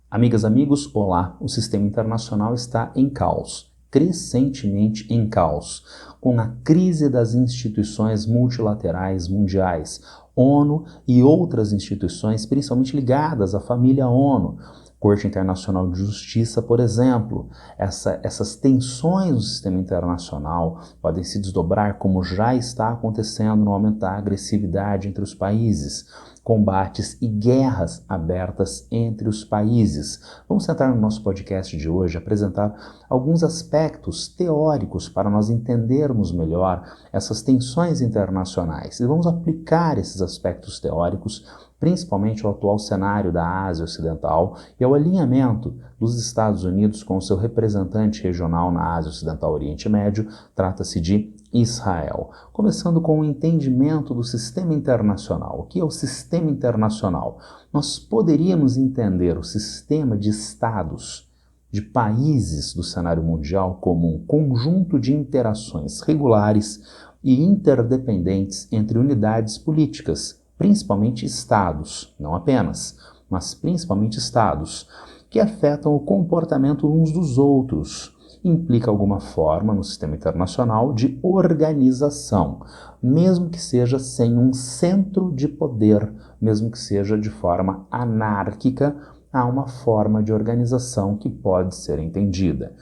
Amigas, amigos, olá! O sistema internacional está em caos, crescentemente em caos, com a crise das instituições multilaterais mundiais, ONU e outras instituições, principalmente ligadas à família ONU. Corte Internacional de Justiça, por exemplo. Essas tensões no sistema internacional podem se desdobrar, como já está acontecendo, no aumento da agressividade entre os países, combates e guerras abertas entre os países. Vamos tentar no nosso podcast de hoje apresentar alguns aspectos teóricos para nós entendermos melhor essas tensões internacionais e vamos aplicar esses aspectos teóricos principalmente ao atual cenário da Ásia Ocidental e ao alinhamento dos Estados Unidos com o seu representante regional na Ásia Ocidental Oriente Médio, trata-se de Israel. Começando com o entendimento do sistema internacional. O que é o sistema internacional? Nós poderíamos entender o sistema de estados, de países do cenário mundial como um conjunto de interações regulares e interdependentes entre unidades políticas, principalmente estados, não apenas, mas principalmente estados, que afetam o comportamento uns dos outros. Implica alguma forma no sistema internacional de organização, mesmo que seja sem um centro de poder, mesmo que seja de forma anárquica, há uma forma de organização que pode ser entendida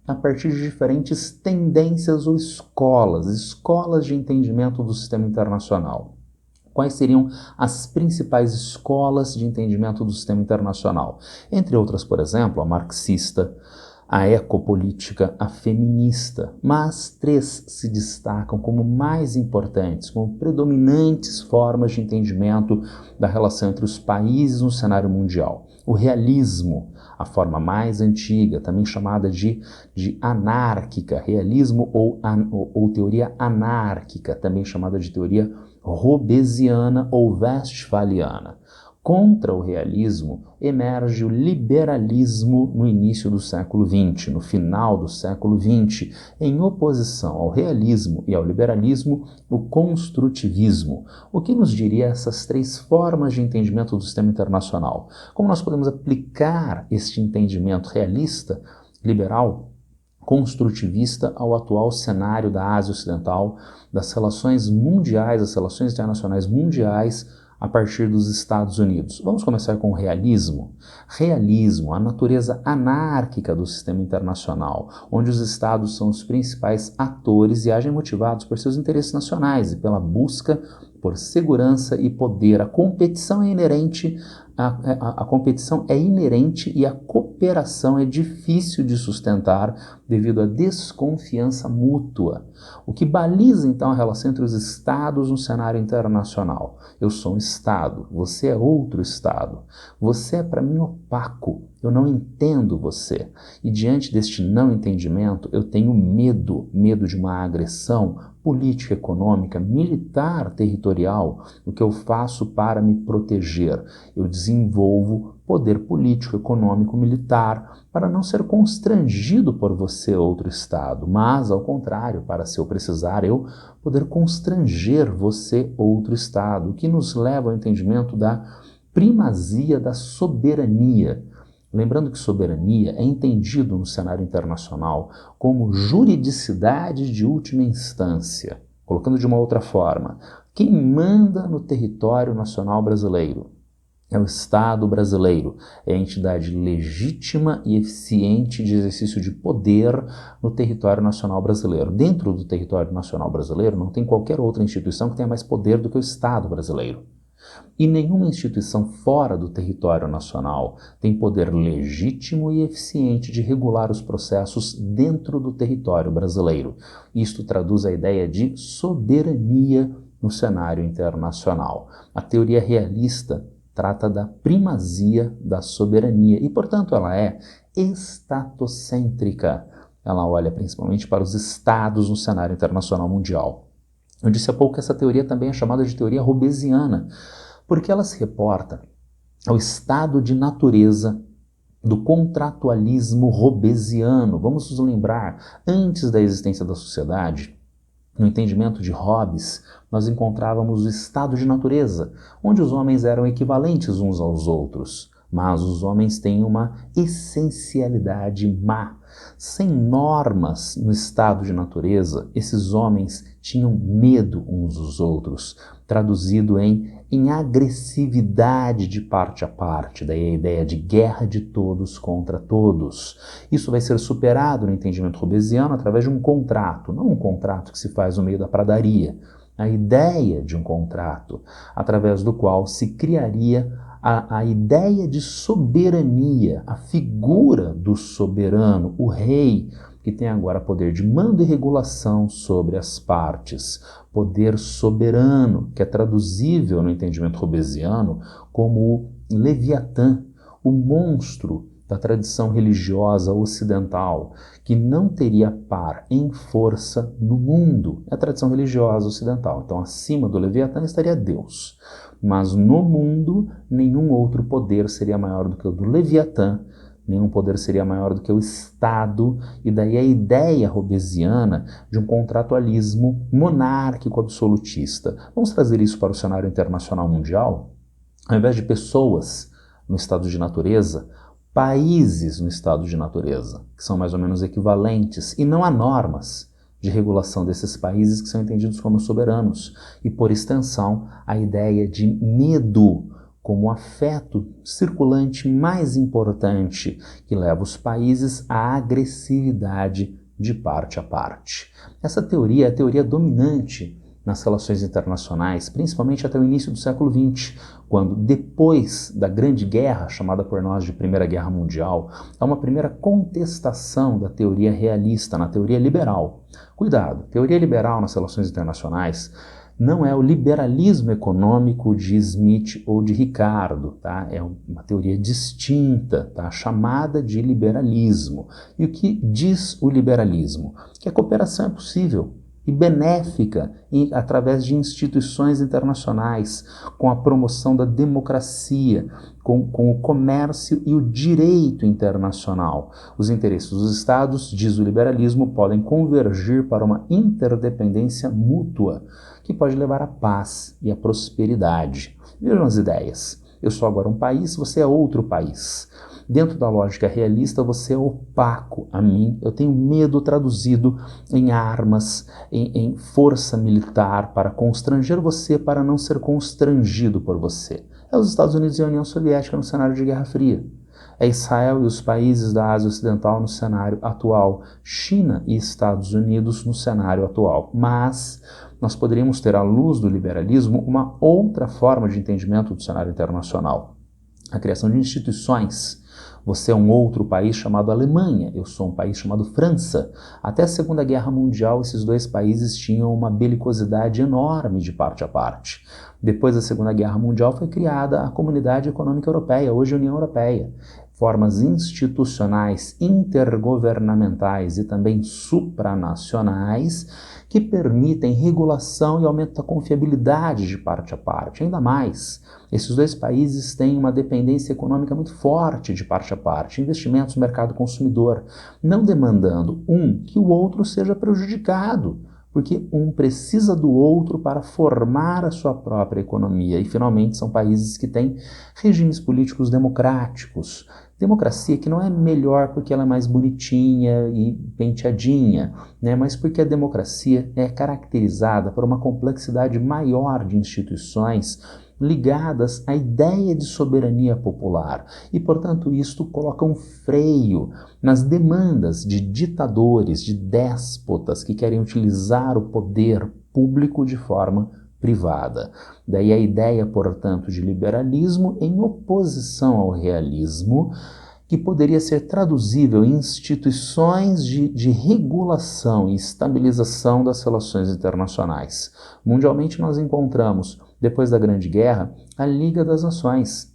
a partir de diferentes tendências ou escolas de entendimento do sistema internacional. Quais seriam as principais escolas de entendimento do sistema internacional? Entre outras, por exemplo, a marxista, a ecopolítica, a feminista, mas três se destacam como mais importantes, como predominantes formas de entendimento da relação entre os países no cenário mundial. O realismo, a forma mais antiga, também chamada de anárquica, realismo ou teoria anárquica, também chamada de teoria hobbesiana ou westphaliana. Contra o realismo emerge o liberalismo no início do século XX, no final do século XX. Em oposição ao realismo e ao liberalismo, o construtivismo. O que nos diria essas três formas de entendimento do sistema internacional? Como nós podemos aplicar este entendimento realista, liberal, construtivista ao atual cenário da Ásia Ocidental, das relações mundiais, das relações internacionais mundiais, a partir dos Estados Unidos? Vamos começar com o realismo. Realismo, a natureza anárquica do sistema internacional, onde os Estados são os principais atores e agem motivados por seus interesses nacionais e pela busca por segurança e poder. A competição é inerente e a cooperação é difícil de sustentar devido à desconfiança mútua. O que baliza então a relação entre os estados no cenário internacional? Eu sou um estado, você é outro estado. Você é para mim opaco, eu não entendo você. E diante deste não entendimento, eu tenho medo de uma agressão política, econômica, militar, territorial. O que eu faço para me proteger? Eu desenvolvo poder político, econômico, militar, para não ser constrangido por você, outro estado, mas, ao contrário, para, se eu precisar, eu poder constranger você, outro estado, o que nos leva ao entendimento da primazia da soberania. Lembrando que soberania é entendido no cenário internacional como juridicidade de última instância. Colocando de uma outra forma, quem manda no território nacional brasileiro é o Estado brasileiro, é a entidade legítima e eficiente de exercício de poder no território nacional brasileiro. Dentro do território nacional brasileiro não tem qualquer outra instituição que tenha mais poder do que o Estado brasileiro. E nenhuma instituição fora do território nacional tem poder legítimo e eficiente de regular os processos dentro do território brasileiro. Isto traduz a ideia de soberania no cenário internacional. A teoria realista trata da primazia da soberania e, portanto, ela é estatocêntrica. Ela olha principalmente para os estados no cenário internacional mundial. Eu disse há pouco que essa teoria também é chamada de teoria hobbesiana, porque ela se reporta ao estado de natureza do contratualismo hobbesiano. Vamos nos lembrar, antes da existência da sociedade, no entendimento de Hobbes, nós encontrávamos o estado de natureza, onde os homens eram equivalentes uns aos outros. mas os homens têm uma essencialidade má. Sem normas no estado de natureza, esses homens tinham medo uns dos outros, traduzido em agressividade de parte a parte, daí a ideia de guerra de todos contra todos. Isso vai ser superado no entendimento hobbesiano através de um contrato, não um contrato que se faz no meio da pradaria, a ideia de um contrato, através do qual se criaria a ideia de soberania, a figura do soberano, o rei, que tem agora poder de mando e regulação sobre as partes, poder soberano, que é traduzível no entendimento hobbesiano como o Leviatã, o monstro da tradição religiosa ocidental, que não teria par em força no mundo. É a tradição religiosa ocidental. Então, acima do Leviatã estaria Deus. Mas no mundo, nenhum outro poder seria maior do que o do Leviatã, nenhum poder seria maior do que o Estado, e daí a ideia hobbesiana de um contratualismo monárquico absolutista. Vamos trazer isso para o cenário internacional mundial? Ao invés de pessoas no estado de natureza, países no estado de natureza, que são mais ou menos equivalentes, e não há normas de regulação desses países que são entendidos como soberanos, e por extensão a ideia de medo como afeto circulante mais importante que leva os países à agressividade de parte a parte. Essa teoria é a teoria dominante nas relações internacionais, principalmente até o início do século XX, quando, depois da Grande Guerra, chamada por nós de Primeira Guerra Mundial, há uma primeira contestação da teoria realista, na teoria liberal. Cuidado, teoria liberal nas relações internacionais não é o liberalismo econômico de Smith ou de Ricardo, tá? É uma teoria distinta, tá? Chamada de liberalismo. E o que diz o liberalismo? Que a cooperação é possível e benéfica através de instituições internacionais, com a promoção da democracia, com o comércio e o direito internacional. Os interesses dos Estados, diz o liberalismo, podem convergir para uma interdependência mútua, que pode levar à paz e à prosperidade. Vejam as ideias. Eu sou agora um país, você é outro país. Dentro da lógica realista, você é opaco a mim. Eu tenho medo traduzido em armas, em força militar para constranger você, para não ser constrangido por você. É os Estados Unidos e a União Soviética no cenário de Guerra Fria. É Israel e os países da Ásia Ocidental no cenário atual. China e Estados Unidos no cenário atual. Mas nós poderíamos ter, à luz do liberalismo, uma outra forma de entendimento do cenário internacional. A criação de instituições. Você é um outro país chamado Alemanha, eu sou um país chamado França. Até a Segunda Guerra Mundial, esses dois países tinham uma belicosidade enorme de parte a parte. Depois da Segunda Guerra Mundial foi criada a Comunidade Econômica Europeia, hoje a União Europeia. Formas institucionais, intergovernamentais e também supranacionais que permitem regulação e aumento da confiabilidade de parte a parte. Ainda mais, esses dois países têm uma dependência econômica muito forte de parte a parte, investimentos no mercado consumidor, não demandando que o outro seja prejudicado, porque um precisa do outro para formar a sua própria economia. E, finalmente, são países que têm regimes políticos democráticos. Democracia que não é melhor porque ela é mais bonitinha e penteadinha, né? Mas porque a democracia é caracterizada por uma complexidade maior de instituições ligadas à ideia de soberania popular. E, portanto, isto coloca um freio nas demandas de ditadores, de déspotas que querem utilizar o poder público de forma privada. Daí a ideia, portanto, de liberalismo em oposição ao realismo, que poderia ser traduzível em instituições de regulação e estabilização das relações internacionais. Mundialmente nós encontramos, depois da Grande Guerra, a Liga das Nações,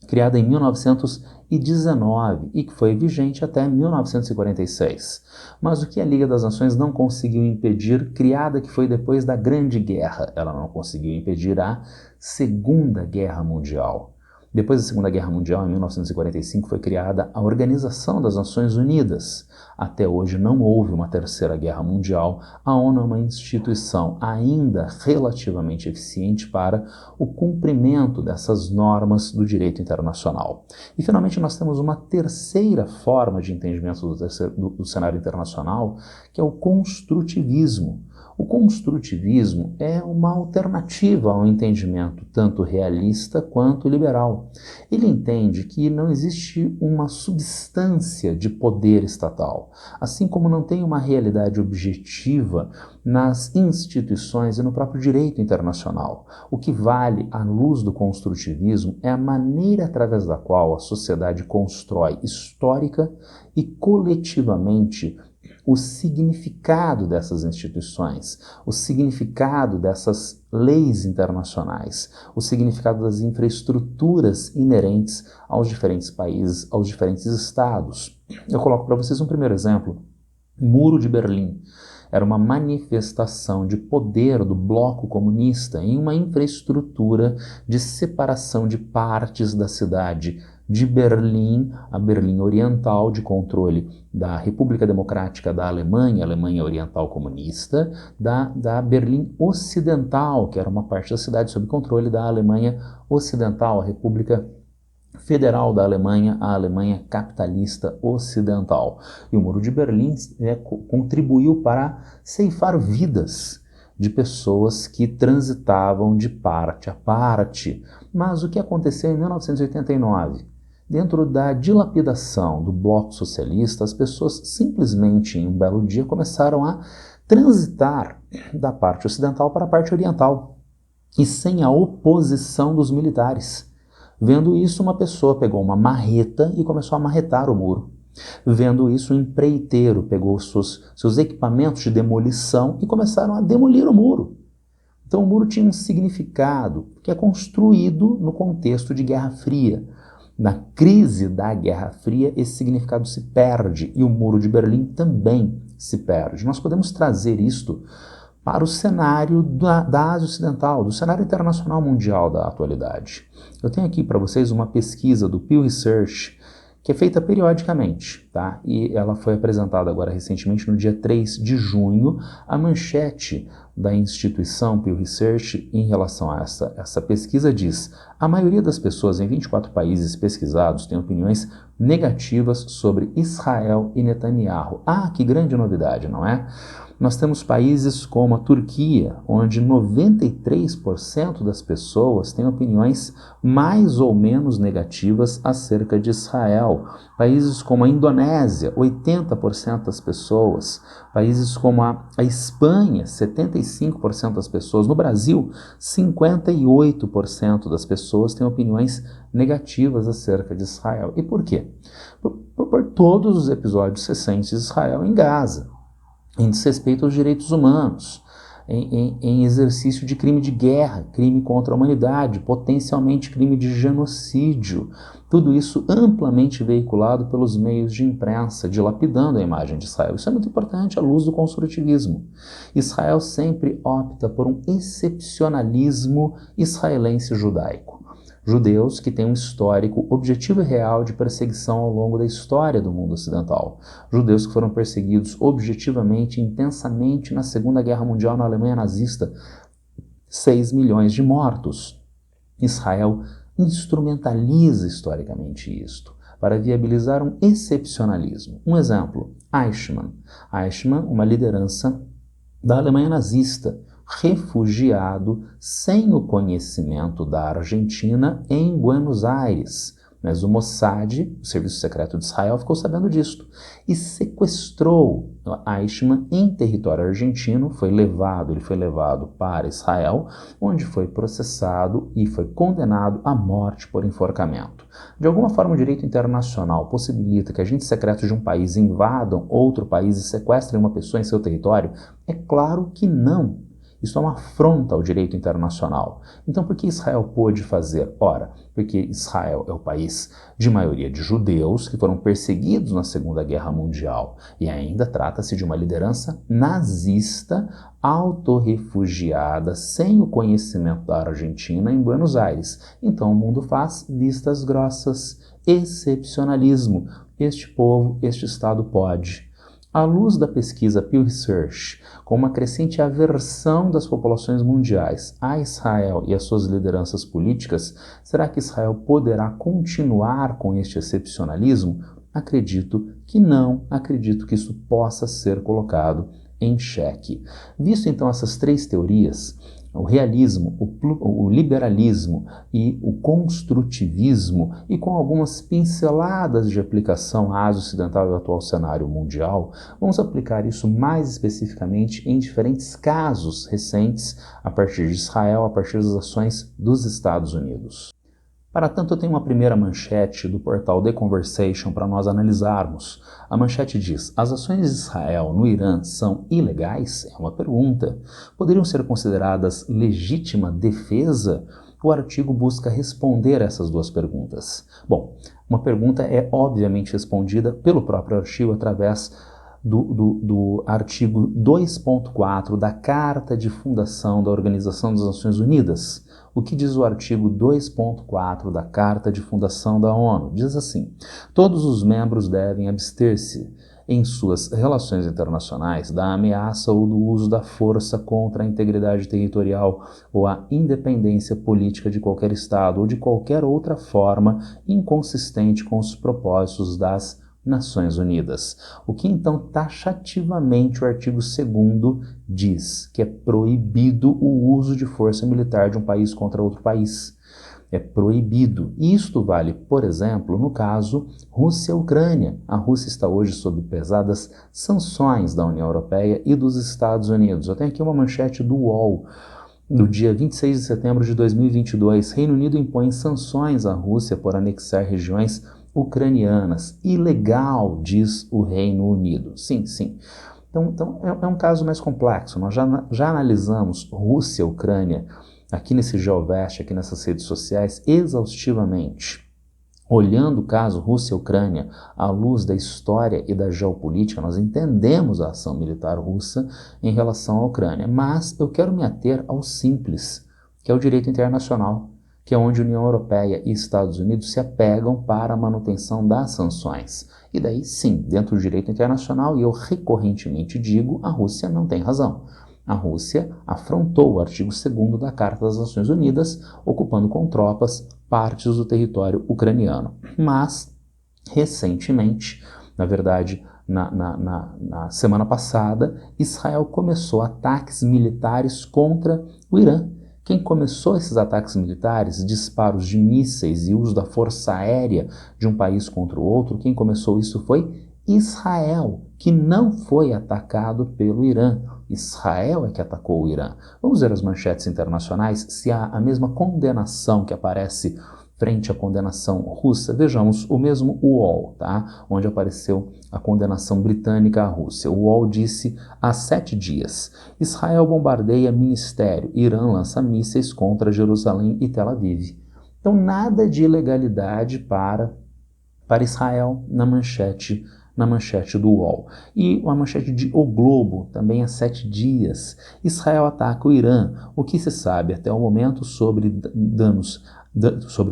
criada em 1919 e que foi vigente até 1946. Mas o que a Liga das Nações não conseguiu impedir, criada que foi depois da Grande Guerra, ela não conseguiu impedir a Segunda Guerra Mundial. Depois da Segunda Guerra Mundial, em 1945, foi criada a Organização das Nações Unidas. Até hoje não houve uma Terceira Guerra Mundial. A ONU é uma instituição ainda relativamente eficiente para o cumprimento dessas normas do direito internacional. E, finalmente, nós temos uma terceira forma de entendimento do cenário internacional, que é o construtivismo. O construtivismo é uma alternativa ao entendimento tanto realista quanto liberal. Ele entende que não existe uma substância de poder estatal, assim como não tem uma realidade objetiva nas instituições e no próprio direito internacional. O que vale à luz do construtivismo é a maneira através da qual a sociedade constrói histórica e coletivamente o significado dessas instituições, o significado dessas leis internacionais, o significado das infraestruturas inerentes aos diferentes países, aos diferentes estados. Eu coloco para vocês um primeiro exemplo. O Muro de Berlim era uma manifestação de poder do bloco comunista em uma infraestrutura de separação de partes da cidade, de Berlim, a Berlim Oriental, de controle da República Democrática da Alemanha, Alemanha Oriental Comunista, da Berlim Ocidental, que era uma parte da cidade sob controle da Alemanha Ocidental, a República Federal da Alemanha, a Alemanha Capitalista Ocidental. E o Muro de Berlim contribuiu para ceifar vidas de pessoas que transitavam de parte a parte. Mas o que aconteceu em 1989? Dentro da dilapidação do bloco socialista, as pessoas simplesmente, em um belo dia, começaram a transitar da parte ocidental para a parte oriental, e sem a oposição dos militares. Vendo isso, uma pessoa pegou uma marreta e começou a marretar o muro. Vendo isso, um empreiteiro pegou seus equipamentos de demolição e começaram a demolir o muro. Então o muro tinha um significado que é construído no contexto de Guerra Fria. Na crise da Guerra Fria, esse significado se perde e o Muro de Berlim também se perde. Nós podemos trazer isto para o cenário da Ásia Ocidental, do cenário internacional mundial da atualidade. Eu tenho aqui para vocês uma pesquisa do Pew Research, que é feita periodicamente, tá? E ela foi apresentada agora recentemente, no dia 3 de junho. A manchete da instituição Pew Research em relação a essa pesquisa diz: a maioria das pessoas em 24 países pesquisados tem opiniões negativas sobre Israel e Netanyahu. Ah, que grande novidade, não é? Nós temos países como a Turquia, onde 93% das pessoas têm opiniões mais ou menos negativas acerca de Israel. Países como a Indonésia, 80% das pessoas. Países como a Espanha, 75% das pessoas. No Brasil, 58% das pessoas têm opiniões negativas acerca de Israel. E por quê? Por todos os episódios recentes de Israel em Gaza, em desrespeito aos direitos humanos, em exercício de crime de guerra, crime contra a humanidade, potencialmente crime de genocídio. Tudo isso amplamente veiculado pelos meios de imprensa, dilapidando a imagem de Israel. Isso é muito importante à luz do construtivismo. Israel sempre opta por um excepcionalismo israelense-judaico. Judeus que têm um histórico objetivo e real de perseguição ao longo da história do mundo ocidental. Judeus que foram perseguidos objetivamente e intensamente na Segunda Guerra Mundial na Alemanha nazista. 6 milhões de mortos. Israel instrumentaliza historicamente isto para viabilizar um excepcionalismo. Um exemplo, Eichmann. Eichmann, uma liderança da Alemanha nazista, refugiado sem o conhecimento da Argentina em Buenos Aires. Mas o Mossad, o Serviço Secreto de Israel, ficou sabendo disto e sequestrou Eichmann em território argentino. Ele foi levado para Israel, onde foi processado e foi condenado à morte por enforcamento. De alguma forma, o direito internacional possibilita que agentes secretos de um país invadam outro país e sequestrem uma pessoa em seu território? É claro que não. Isso é uma afronta ao direito internacional. Então, por que Israel pôde fazer? Ora, porque Israel é o país de maioria de judeus que foram perseguidos na Segunda Guerra Mundial e ainda trata-se de uma liderança nazista autorrefugiada sem o conhecimento da Argentina em Buenos Aires. Então o mundo faz vistas grossas, excepcionalismo. Este povo, este Estado pode. À luz da pesquisa Pew Research, com uma crescente aversão das populações mundiais a Israel e as suas lideranças políticas, será que Israel poderá continuar com este excepcionalismo? Acredito que não, acredito que isso possa ser colocado em xeque. Visto então essas três teorias, o realismo, o liberalismo e o construtivismo, e com algumas pinceladas de aplicação à Ásia Ocidental e ao atual cenário mundial, vamos aplicar isso mais especificamente em diferentes casos recentes a partir de Israel, a partir das ações dos Estados Unidos. Para tanto, eu tenho uma primeira manchete do portal The Conversation para nós analisarmos. A manchete diz: as ações de Israel no Irã são ilegais? É uma pergunta. Poderiam ser consideradas legítima defesa? O artigo busca responder essas duas perguntas. Bom, uma pergunta é obviamente respondida pelo próprio artigo através do artigo 2.4 da Carta de Fundação da Organização das Nações Unidas. O que diz o artigo 2.4 da Carta de Fundação da ONU? Diz assim: todos os membros devem abster-se em suas relações internacionais da ameaça ou do uso da força contra a integridade territorial ou a independência política de qualquer Estado ou de qualquer outra forma inconsistente com os propósitos das Nações Unidas. O que então taxativamente o artigo 2º diz? Que é proibido o uso de força militar de um país contra outro país. É proibido. Isto vale, por exemplo, no caso Rússia-Ucrânia. A Rússia está hoje sob pesadas sanções da União Europeia e dos Estados Unidos. Eu tenho aqui uma manchete do UOL. No dia 26 de setembro de 2022, Reino Unido impõe sanções à Rússia por anexar regiões ucranianas. Ilegal, diz o Reino Unido. Sim, sim. Então é um caso mais complexo. Nós já analisamos Rússia, Ucrânia, aqui nesse GeoVest, aqui nessas redes sociais, exaustivamente. Olhando o caso Rússia-Ucrânia à luz da história e da geopolítica, nós entendemos a ação militar russa em relação à Ucrânia. Mas eu quero me ater ao simples, que é o direito internacional, que é onde a União Europeia e Estados Unidos se apegam para a manutenção das sanções. E daí, sim, dentro do direito internacional, e eu recorrentemente digo, a Rússia não tem razão. A Rússia afrontou o artigo 2º da Carta das Nações Unidas, ocupando com tropas partes do território ucraniano. Mas, recentemente, na verdade, na semana passada, Israel começou ataques militares contra o Irã. Quem começou esses ataques militares, disparos de mísseis e uso da força aérea de um país contra o outro, quem começou isso foi Israel, que não foi atacado pelo Irã. Israel é que atacou o Irã. Vamos ver as manchetes internacionais, se há a mesma condenação que aparece frente à condenação russa. Vejamos o mesmo UOL, tá? Onde apareceu a condenação britânica à Rússia. O UOL disse há 7 dias: Israel bombardeia ministério, Irã lança mísseis contra Jerusalém e Tel Aviv. Então nada de ilegalidade para Israel na manchete do UOL. E a manchete de O Globo, também há 7 dias. Israel ataca o Irã. O que se sabe até o momento sobre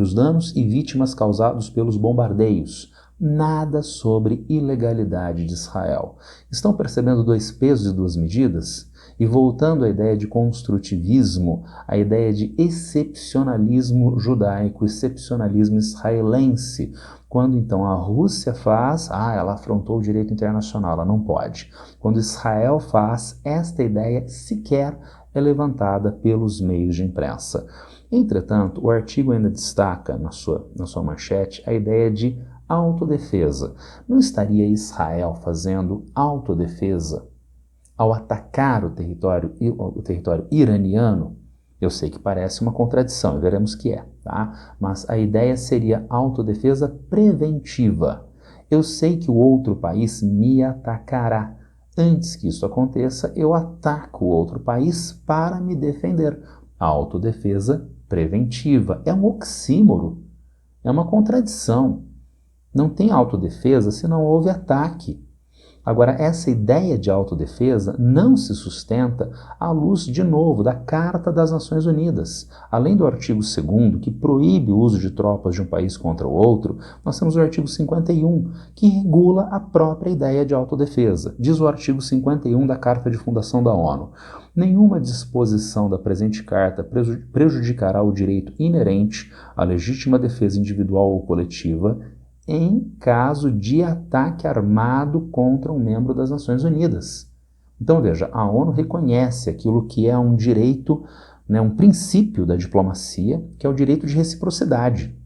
os danos e vítimas causados pelos bombardeios? Nada sobre ilegalidade de Israel. Estão percebendo 2 pesos e 2 medidas? E voltando à ideia de construtivismo, a ideia de excepcionalismo judaico, excepcionalismo israelense. Quando então a Rússia faz, ela afrontou o direito internacional, ela não pode. Quando Israel faz, esta ideia sequer é levantada pelos meios de imprensa. Entretanto, o artigo ainda destaca na sua manchete a ideia de autodefesa. Não estaria Israel fazendo autodefesa ao atacar o território iraniano? Eu sei que parece uma contradição, e veremos que é, tá? Mas a ideia seria autodefesa preventiva. Eu sei que o outro país me atacará. Antes que isso aconteça, eu ataco o outro país para me defender. A autodefesa preventiva. É um oxímoro, é uma contradição. Não tem autodefesa se não houve ataque. Agora, essa ideia de autodefesa não se sustenta à luz, de novo, da Carta das Nações Unidas. Além do artigo 2º, que proíbe o uso de tropas de um país contra o outro, nós temos o artigo 51, que regula a própria ideia de autodefesa. Diz o artigo 51 da Carta de Fundação da ONU: nenhuma disposição da presente carta prejudicará o direito inerente à legítima defesa individual ou coletiva em caso de ataque armado contra um membro das Nações Unidas. Então, veja, a ONU reconhece aquilo que é um direito, um princípio da diplomacia, que é o direito de reciprocidade.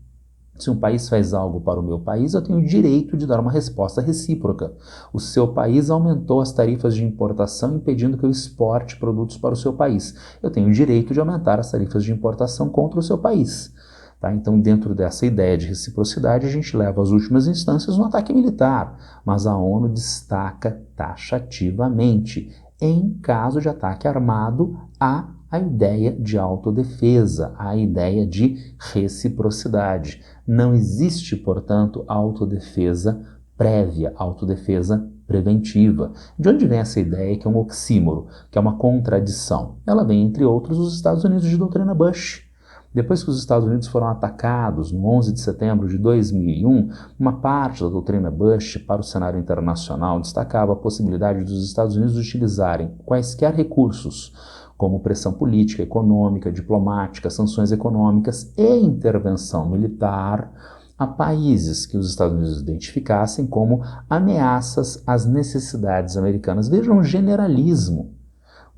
Se um país faz algo para o meu país, eu tenho o direito de dar uma resposta recíproca. O seu país aumentou as tarifas de importação, impedindo que eu exporte produtos para o seu país. Eu tenho o direito de aumentar as tarifas de importação contra o seu país. Tá? Então, dentro dessa ideia de reciprocidade, a gente leva às últimas instâncias um ataque militar, mas a ONU destaca taxativamente: em caso de ataque armado, há a ideia de autodefesa, a ideia de reciprocidade. Não existe, portanto, autodefesa prévia, autodefesa preventiva. De onde vem essa ideia que é um oxímoro, que é uma contradição? Ela vem, entre outros, dos Estados Unidos de doutrina Bush. Depois que os Estados Unidos foram atacados no 11 de setembro de 2001, uma parte da doutrina Bush para o cenário internacional destacava a possibilidade dos Estados Unidos utilizarem quaisquer recursos, como pressão política, econômica, diplomática, sanções econômicas e intervenção militar, a países que os Estados Unidos identificassem como ameaças às necessidades americanas. Vejam o generalismo.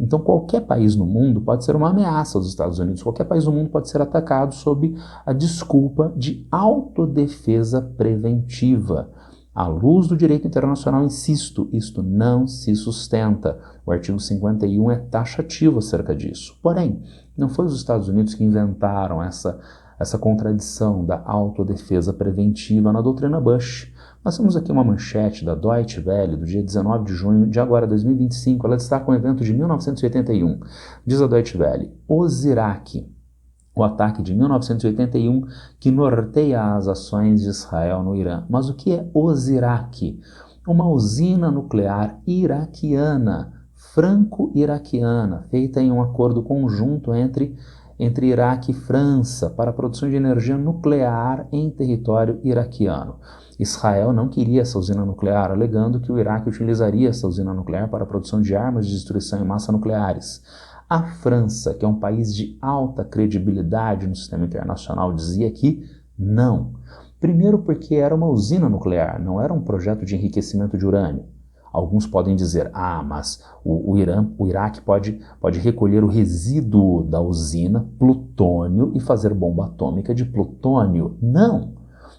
Então, qualquer país no mundo pode ser uma ameaça aos Estados Unidos, qualquer país no mundo pode ser atacado sob a desculpa de autodefesa preventiva. À luz do direito internacional, insisto, isto não se sustenta. O artigo 51 é taxativo acerca disso. Porém, não foi os Estados Unidos que inventaram essa contradição da autodefesa preventiva na doutrina Bush. Nós temos aqui uma manchete da Deutsche Welle, do dia 19 de junho de agora 2025. Ela destaca um evento de 1981. Diz a Deutsche Welle: Osirak, o ataque de 1981 que norteia as ações de Israel no Irã. Mas o que é Osirak? Uma usina nuclear iraquiana, franco-iraquiana, feita em um acordo conjunto entre Iraque e França para a produção de energia nuclear em território iraquiano. Israel não queria essa usina nuclear, alegando que o Iraque utilizaria essa usina nuclear para a produção de armas de destruição em massa nucleares. A França, que é um país de alta credibilidade no sistema internacional, dizia que não. Primeiro porque era uma usina nuclear, não era um projeto de enriquecimento de urânio. Alguns podem dizer, mas o Iraque pode recolher o resíduo da usina, plutônio, e fazer bomba atômica de plutônio. Não!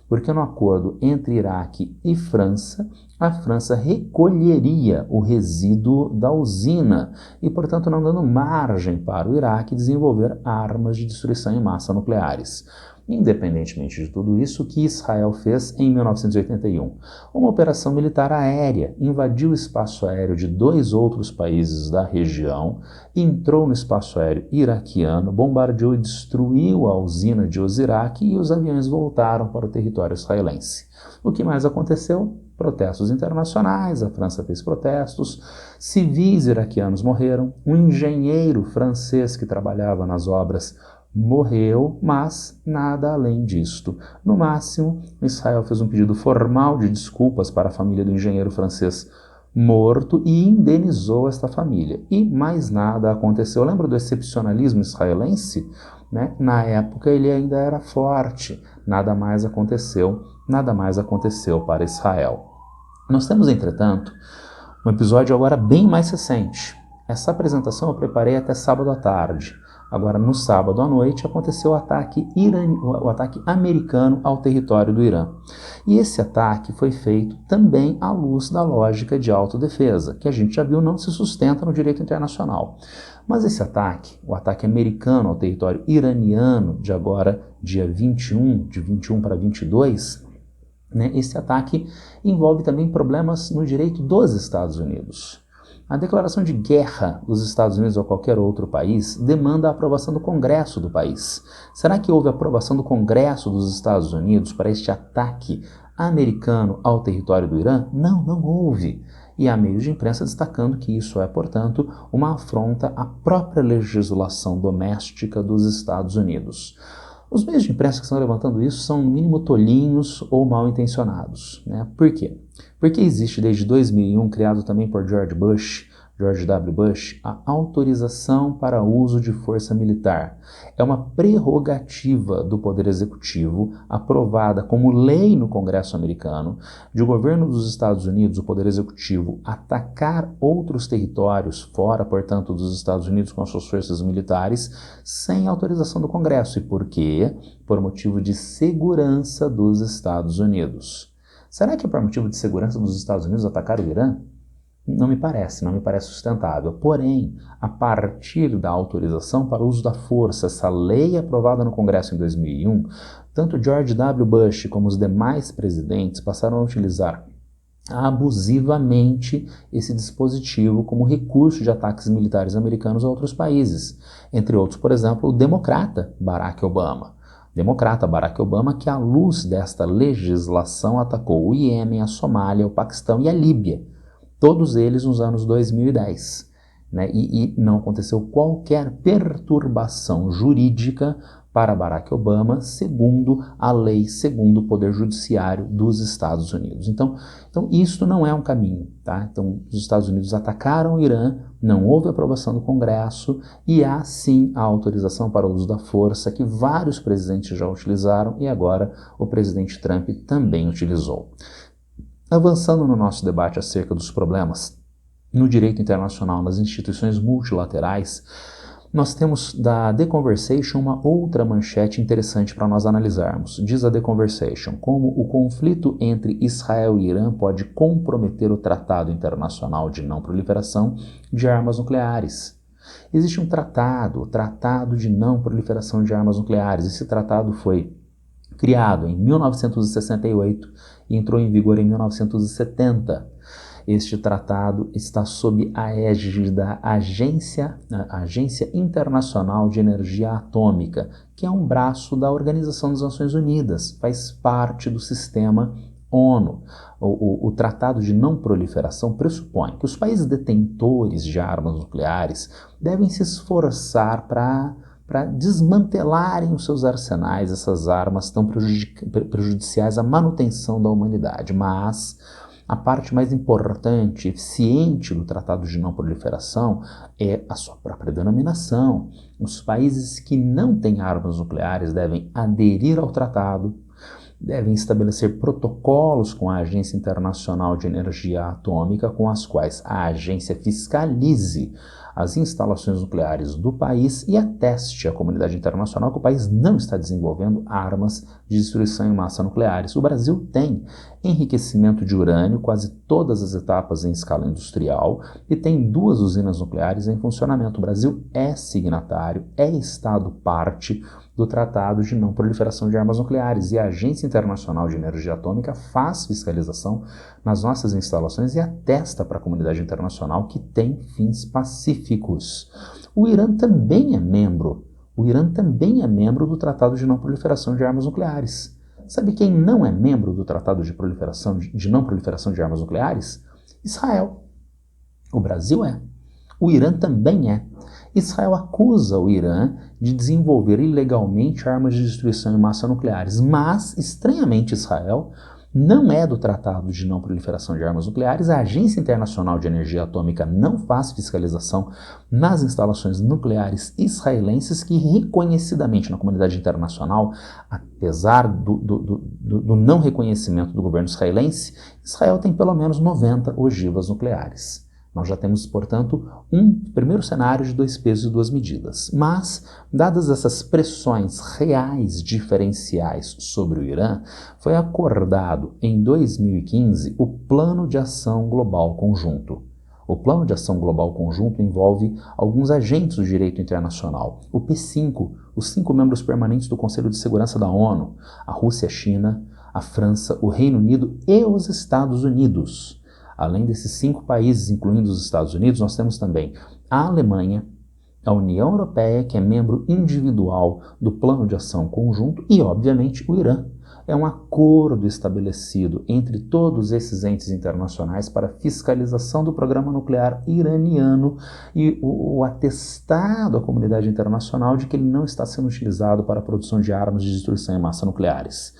Porque no acordo entre Iraque e França, a França recolheria o resíduo da usina e, portanto, não dando margem para o Iraque desenvolver armas de destruição em massa nucleares. Independentemente de tudo isso, o que Israel fez em 1981? Uma operação militar aérea, invadiu o espaço aéreo de 2 outros países da região, entrou no espaço aéreo iraquiano, bombardeou e destruiu a usina de Osirak e os aviões voltaram para o território israelense. O que mais aconteceu? Protestos internacionais, a França fez protestos, civis iraquianos morreram, um engenheiro francês que trabalhava nas obras morreu, mas nada além disto. No máximo, Israel fez um pedido formal de desculpas para a família do engenheiro francês morto e indenizou esta família. E mais nada aconteceu. Lembra do excepcionalismo israelense? Na época ele ainda era forte. Nada mais aconteceu para Israel. Nós temos, entretanto, um episódio agora bem mais recente. Essa apresentação eu preparei até sábado à tarde. Agora, no sábado à noite, aconteceu o ataque americano ao território do Irã. E esse ataque foi feito também à luz da lógica de autodefesa, que a gente já viu não se sustenta no direito internacional. Mas esse ataque, o ataque americano ao território iraniano, de agora, dia 21, de 21 para 22, esse ataque envolve também problemas no direito dos Estados Unidos. A declaração de guerra dos Estados Unidos ou qualquer outro país demanda a aprovação do Congresso do país. Será que houve aprovação do Congresso dos Estados Unidos para este ataque americano ao território do Irã? Não, não houve. E há meios de imprensa destacando que isso é, portanto, uma afronta à própria legislação doméstica dos Estados Unidos. Os meios de imprensa que estão levantando isso são, no mínimo, tolinhos ou mal intencionados, né? Por quê? Porque existe desde 2001, criado também por George W. Bush, a autorização para uso de força militar. É uma prerrogativa do Poder Executivo, aprovada como lei no Congresso americano, de o governo dos Estados Unidos, o Poder Executivo, atacar outros territórios fora, portanto, dos Estados Unidos com as suas forças militares, sem autorização do Congresso. E por quê? Por motivo de segurança dos Estados Unidos. Será que é por motivo de segurança dos Estados Unidos atacar o Irã? Não me parece sustentável. Porém, a partir da autorização para o uso da força, essa lei aprovada no Congresso em 2001, tanto George W. Bush como os demais presidentes passaram a utilizar abusivamente esse dispositivo como recurso de ataques militares americanos a outros países. Entre outros, por exemplo, o democrata Barack Obama, que à luz desta legislação atacou o Iêmen, a Somália, o Paquistão e a Líbia. Todos eles nos anos 2010, né? E não aconteceu qualquer perturbação jurídica para Barack Obama, segundo a lei, segundo o Poder Judiciário dos Estados Unidos. Então isso não é um caminho, tá? Então, os Estados Unidos atacaram o Irã, não houve aprovação do Congresso e há sim a autorização para o uso da força que vários presidentes já utilizaram e agora o presidente Trump também utilizou. Avançando no nosso debate acerca dos problemas no direito internacional, nas instituições multilaterais, nós temos da The Conversation uma outra manchete interessante para nós analisarmos. Diz a The Conversation como o conflito entre Israel e Irã pode comprometer o Tratado Internacional de Não Proliferação de Armas Nucleares. Existe um tratado, o Tratado de Não Proliferação de Armas Nucleares. Esse tratado foi criado em 1968 e entrou em vigor em 1970. Este tratado está sob a égide da Agência Internacional de Energia Atômica, que é um braço da Organização das Nações Unidas, faz parte do sistema ONU. O Tratado de Não Proliferação pressupõe que os países detentores de armas nucleares devem se esforçar para desmantelarem os seus arsenais, essas armas tão prejudiciais à manutenção da humanidade. Mas a parte mais importante, eficiente do Tratado de Não Proliferação é a sua própria denominação. Os países que não têm armas nucleares devem aderir ao tratado, devem estabelecer protocolos com a Agência Internacional de Energia Atômica, com as quais a agência fiscalize as instalações nucleares do país e ateste à comunidade internacional que o país não está desenvolvendo armas de destruição em massa nucleares. O Brasil tem enriquecimento de urânio, quase todas as etapas em escala industrial, e tem 2 usinas nucleares em funcionamento. O Brasil é signatário, é Estado parte do Tratado de Não Proliferação de Armas Nucleares, e a Agência Internacional de Energia Atômica faz fiscalização nas nossas instalações e atesta para a comunidade internacional que tem fins pacíficos. O Irã também é membro do Tratado de Não Proliferação de Armas Nucleares. Sabe quem não é membro do Tratado de Não Proliferação de Armas Nucleares? Israel. O Brasil é. O Irã também é. Israel acusa o Irã de desenvolver ilegalmente armas de destruição em massa nucleares, mas, estranhamente, Israel não é do Tratado de Não Proliferação de Armas Nucleares. A Agência Internacional de Energia Atômica não faz fiscalização nas instalações nucleares israelenses que, reconhecidamente na comunidade internacional, apesar do não reconhecimento do governo israelense, Israel tem pelo menos 90 ogivas nucleares. Nós já temos, portanto, um primeiro cenário de 2 pesos e 2 medidas. Mas, dadas essas pressões reais diferenciais sobre o Irã, foi acordado em 2015 o Plano de Ação Global Conjunto. O Plano de Ação Global Conjunto envolve alguns agentes do direito internacional. O P5, os 5 membros permanentes do Conselho de Segurança da ONU, a Rússia, a China, a França, o Reino Unido e os Estados Unidos. Além desses 5 países, incluindo os Estados Unidos, nós temos também a Alemanha, a União Europeia, que é membro individual do Plano de Ação Conjunto, e, obviamente, o Irã. É um acordo estabelecido entre todos esses entes internacionais para a fiscalização do programa nuclear iraniano e o atestado à comunidade internacional de que ele não está sendo utilizado para a produção de armas de destruição em massa nucleares.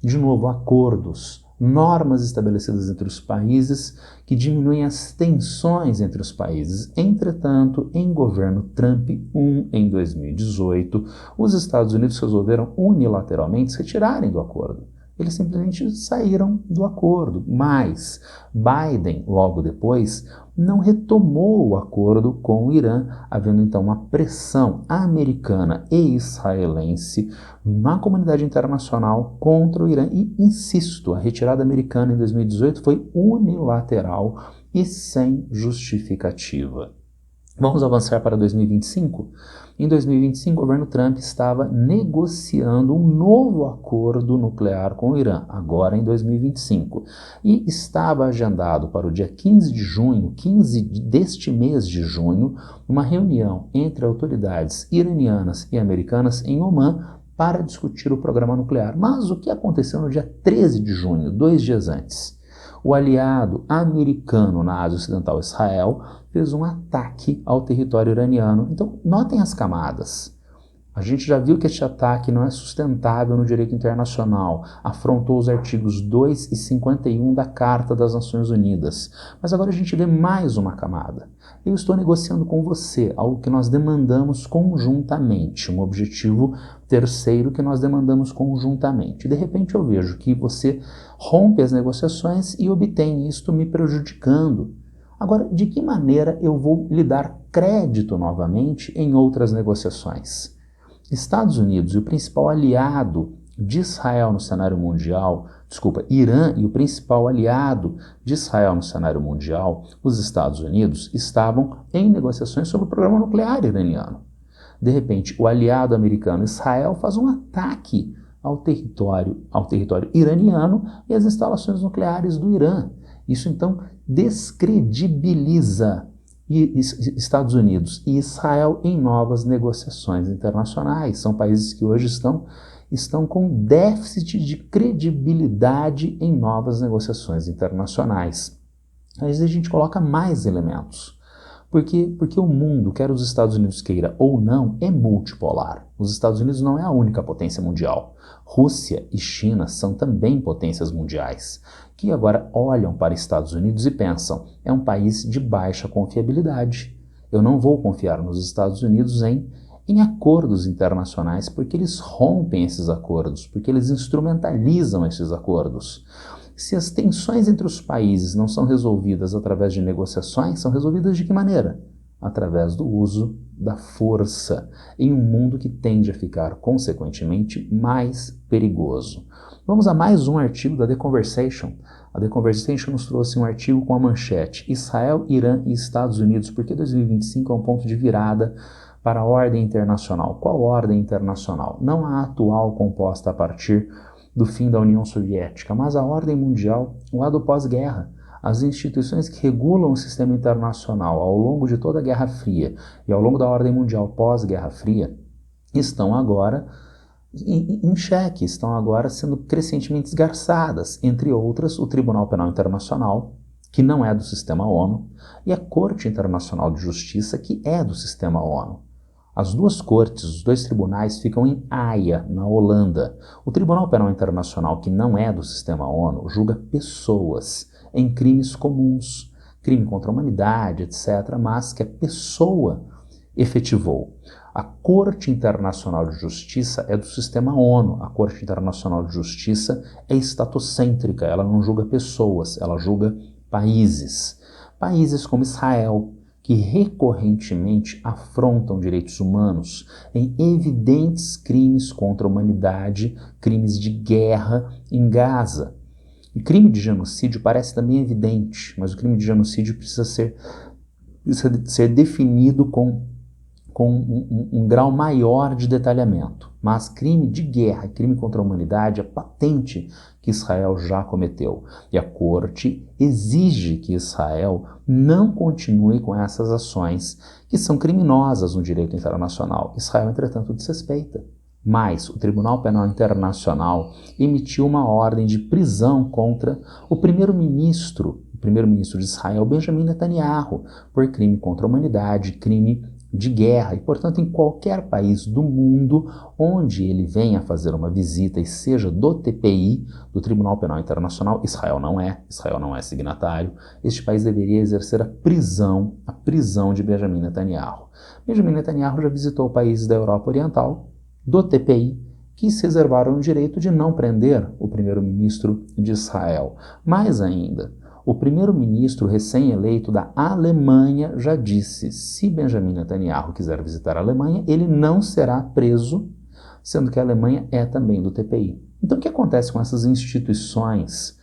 De novo, acordos, normas estabelecidas entre os países que diminuem as tensões entre os países. Entretanto, em governo Trump I, em 2018, os Estados Unidos resolveram unilateralmente se retirarem do acordo. Eles simplesmente saíram do acordo, mas Biden, logo depois, não retomou o acordo com o Irã, havendo então uma pressão americana e israelense na comunidade internacional contra o Irã. E, insisto, a retirada americana em 2018 foi unilateral e sem justificativa. Vamos avançar para 2025? Em 2025, o governo Trump estava negociando um novo acordo nuclear com o Irã, agora em 2025, e estava agendado para o dia 15 de junho, 15 deste mês de junho, uma reunião entre autoridades iranianas e americanas em Omã para discutir o programa nuclear. Mas o que aconteceu no dia 13 de junho, 2 dias antes? O aliado americano na Ásia Ocidental, Israel, fez um ataque ao território iraniano. Então, notem as camadas. A gente já viu que este ataque não é sustentável no direito internacional, afrontou os artigos 2 e 51 da Carta das Nações Unidas. Mas agora a gente vê mais uma camada. Eu estou negociando com você algo que nós demandamos conjuntamente, um objetivo terceiro que nós demandamos conjuntamente. De repente eu vejo que você rompe as negociações e obtém isto me prejudicando. Agora, de que maneira eu vou lhe dar crédito novamente em outras negociações? Estados Unidos e o principal aliado de Israel no cenário mundial, Irã e o principal aliado de Israel no cenário mundial, os Estados Unidos, estavam em negociações sobre o programa nuclear iraniano. De repente, o aliado americano Israel faz um ataque ao território iraniano e às instalações nucleares do Irã. Isso, então, descredibiliza Estados Unidos e Israel em novas negociações internacionais. São países que hoje estão com déficit de credibilidade em novas negociações internacionais. Às vezes a gente coloca mais elementos. Porque o mundo, quer os Estados Unidos queira ou não, é multipolar. Os Estados Unidos não é a única potência mundial. Rússia e China são também potências mundiais, que agora olham para Estados Unidos e pensam, é um país de baixa confiabilidade. Eu não vou confiar nos Estados Unidos em acordos internacionais, porque eles rompem esses acordos, porque eles instrumentalizam esses acordos. Se as tensões entre os países não são resolvidas através de negociações, são resolvidas de que maneira? Através do uso da força, em um mundo que tende a ficar, consequentemente, mais perigoso. Vamos a mais um artigo da The Conversation. A The Conversation nos trouxe um artigo com a manchete Israel, Irã e Estados Unidos, porque 2025 é um ponto de virada para a ordem internacional. Qual ordem internacional? Não a atual, composta a partir do fim da União Soviética, mas a ordem mundial lá do pós-guerra. As instituições que regulam o sistema internacional ao longo de toda a Guerra Fria e ao longo da ordem mundial pós-Guerra Fria estão agora em xeque, estão agora sendo crescentemente esgarçadas, entre outras o Tribunal Penal Internacional, que não é do sistema ONU, e a Corte Internacional de Justiça, que é do sistema ONU. As duas cortes, os dois tribunais ficam em Haia, na Holanda. O Tribunal Penal Internacional, que não é do sistema ONU, julga pessoas em crimes comuns, crime contra a humanidade, etc., mas que a pessoa efetivou. A Corte Internacional de Justiça é do sistema ONU. A Corte Internacional de Justiça é estatocêntrica, ela não julga pessoas, ela julga países. Países como Israel, que recorrentemente afrontam direitos humanos em evidentes crimes contra a humanidade, crimes de guerra em Gaza. O crime de genocídio parece também evidente, mas o crime de genocídio precisa ser definido com um grau maior de detalhamento. mas crime de guerra, crime contra a humanidade é patente que Israel já cometeu. E a Corte exige que Israel não continue com essas ações que são criminosas no direito internacional. Israel, entretanto, desrespeita. Mas o Tribunal Penal Internacional emitiu uma ordem de prisão contra o primeiro-ministro de Israel, Benjamin Netanyahu, por crime contra a humanidade, crime de guerra. E, portanto, em qualquer país do mundo onde ele venha fazer uma visita e seja do TPI, do Tribunal Penal Internacional, Israel não é signatário, este país deveria exercer a prisão de Benjamin Netanyahu. Benjamin Netanyahu já visitou países da Europa Oriental, do TPI, que se reservaram o direito de não prender o primeiro-ministro de Israel. Mais ainda, o primeiro-ministro recém-eleito da Alemanha já disse: se Benjamin Netanyahu quiser visitar a Alemanha, ele não será preso, sendo que a Alemanha é também do TPI. Então, o que acontece com essas instituições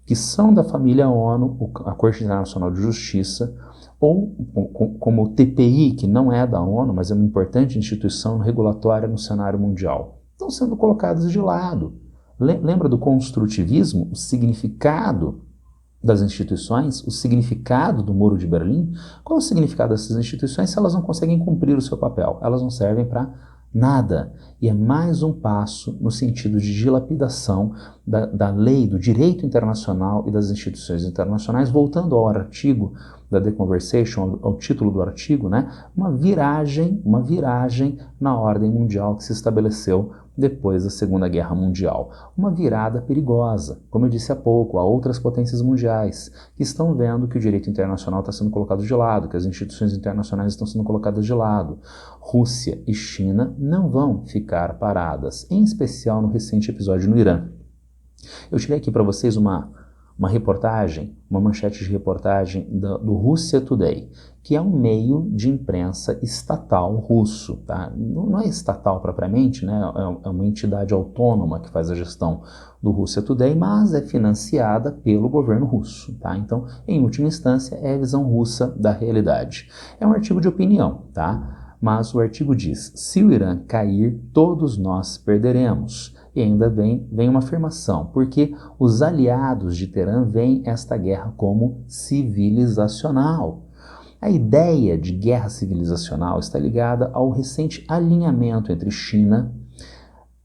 que são da família ONU, a Corte Internacional de Justiça, ou como o TPI, que não é da ONU, mas é uma importante instituição regulatória no cenário mundial, estão sendo colocadas de lado. Lembra do construtivismo, o significado das instituições, o significado do Muro de Berlim? Qual é o significado dessas instituições se elas não conseguem cumprir o seu papel? Elas não servem para nada. E é mais um passo no sentido de dilapidação da lei, do direito internacional e das instituições internacionais. Voltando ao artigo da The Conversation, ao título do artigo, né? Uma viragem na ordem mundial que se estabeleceu depois da Segunda Guerra Mundial. Uma virada perigosa. Como eu disse há pouco, há outras potências mundiais que estão vendo que o direito internacional está sendo colocado de lado, que as instituições internacionais estão sendo colocadas de lado. Rússia e China não vão ficar paradas, em especial no recente episódio no Irã. Eu tirei aqui para vocês uma reportagem, uma manchete de reportagem do Russia Today, que é um meio de imprensa estatal russo. Tá? Não é estatal propriamente, né? É uma entidade autônoma que faz a gestão do Russia Today, mas é financiada pelo governo russo. Tá? Então, em última instância, é a visão russa da realidade. É um artigo de opinião, tá? Mas o artigo diz: se o Irã cair, todos nós perderemos. E ainda vem uma afirmação, porque os aliados de Teherã veem esta guerra como civilizacional. A ideia de guerra civilizacional está ligada ao recente alinhamento entre China,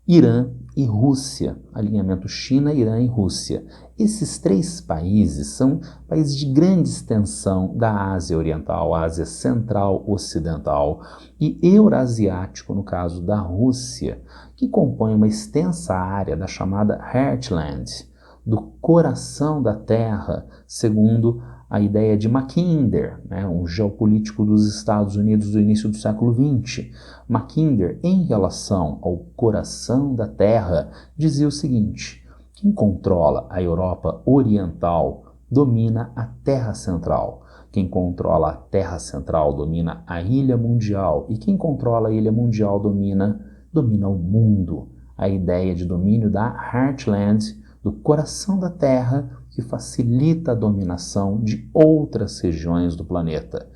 Irã e Rússia. Alinhamento China, Irã e Rússia. Esses três países são países de grande extensão da Ásia Oriental, Ásia Central Ocidental e Eurasiático, no caso da Rússia, que compõe uma extensa área da chamada Heartland, do coração da Terra, segundo a ideia de Mackinder, né, um geopolítico dos Estados Unidos do início do século XX. Mackinder, em relação ao coração da Terra, dizia o seguinte: quem controla a Europa Oriental domina a Terra Central. Quem controla a Terra Central domina a Ilha Mundial. E quem controla a Ilha Mundial domina o mundo. A ideia de domínio da Heartland, do coração da Terra, que facilita a dominação de outras regiões do planeta.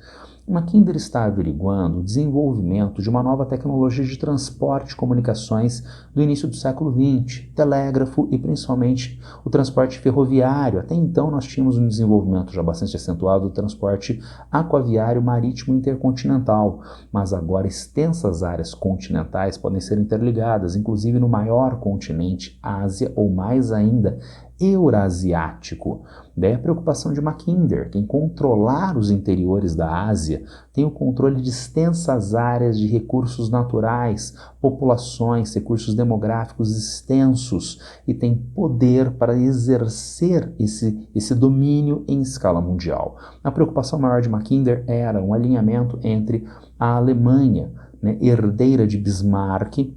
Mackinder está averiguando o desenvolvimento de uma nova tecnologia de transporte e comunicações do início do século XX, telégrafo e principalmente o transporte ferroviário. Até então nós tínhamos um desenvolvimento já bastante acentuado do transporte aquaviário marítimo intercontinental, mas agora extensas áreas continentais podem ser interligadas, inclusive no maior continente, Ásia, ou mais ainda, Eurasiático. Daí a preocupação de Mackinder, quem controlar os interiores da Ásia tem o controle de extensas áreas de recursos naturais, populações, recursos demográficos extensos e tem poder para exercer esse domínio em escala mundial. A preocupação maior de Mackinder era um alinhamento entre a Alemanha, né, herdeira de Bismarck,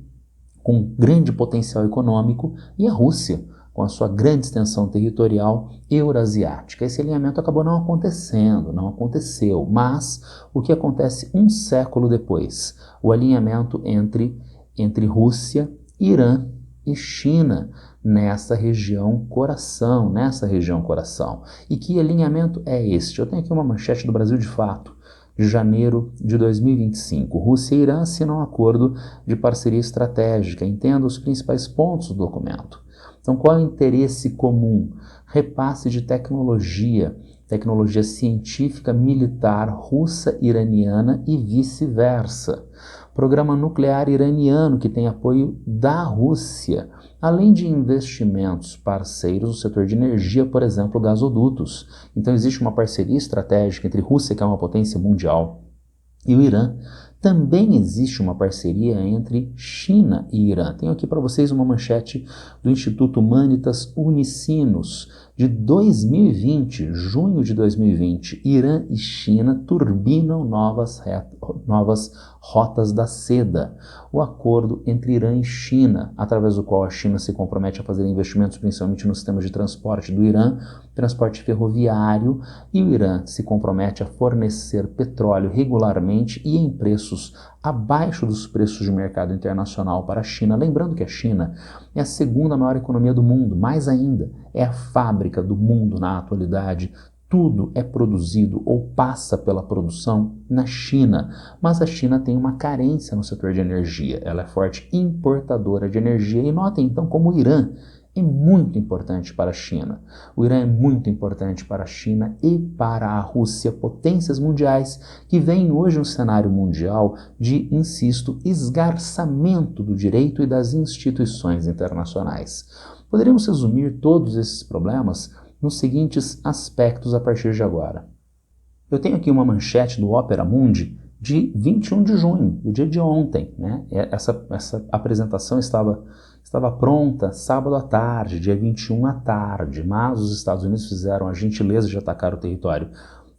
com grande potencial econômico, e a Rússia, com a sua grande extensão territorial eurasiática. Esse alinhamento acabou não aconteceu, mas o que acontece um século depois? O alinhamento entre Rússia, Irã e China nessa região coração. E que alinhamento é este? Eu tenho aqui uma manchete do Brasil de Fato, de janeiro de 2025. Rússia e Irã assinam um acordo de parceria estratégica. Entenda os principais pontos do documento. Então, qual é o interesse comum? Repasse de tecnologia científica militar russa, iraniana e vice-versa. Programa nuclear iraniano que tem apoio da Rússia, além de investimentos parceiros no setor de energia, por exemplo, gasodutos. Então existe uma parceria estratégica entre Rússia, que é uma potência mundial, e o Irã. Também existe uma parceria entre China e Irã. Tenho aqui para vocês uma manchete do Instituto Humanitas Unicinos, de 2020, junho de 2020. Irã e China turbinam novas rotas da seda. O acordo entre Irã e China, através do qual a China se compromete a fazer investimentos principalmente no sistema de transporte do Irã, transporte ferroviário, e o Irã se compromete a fornecer petróleo regularmente e em preços abaixo dos preços de mercado internacional para a China. Lembrando que a China é a segunda maior economia do mundo, mais ainda, é a fábrica do mundo na atualidade. Tudo é produzido ou passa pela produção na China, mas a China tem uma carência no setor de energia, ela é forte importadora de energia, e notem então como o Irã é muito importante para a China. O Irã é muito importante para a China e para a Rússia, potências mundiais que veem hoje um cenário mundial de, insisto, esgarçamento do direito e das instituições internacionais. Poderíamos resumir todos esses problemas nos seguintes aspectos a partir de agora. Eu tenho aqui uma manchete do Opera Mundi de 21 de junho, do dia de ontem, né? Essa apresentação estava pronta sábado à tarde, dia 21 à tarde, mas os Estados Unidos fizeram a gentileza de atacar o território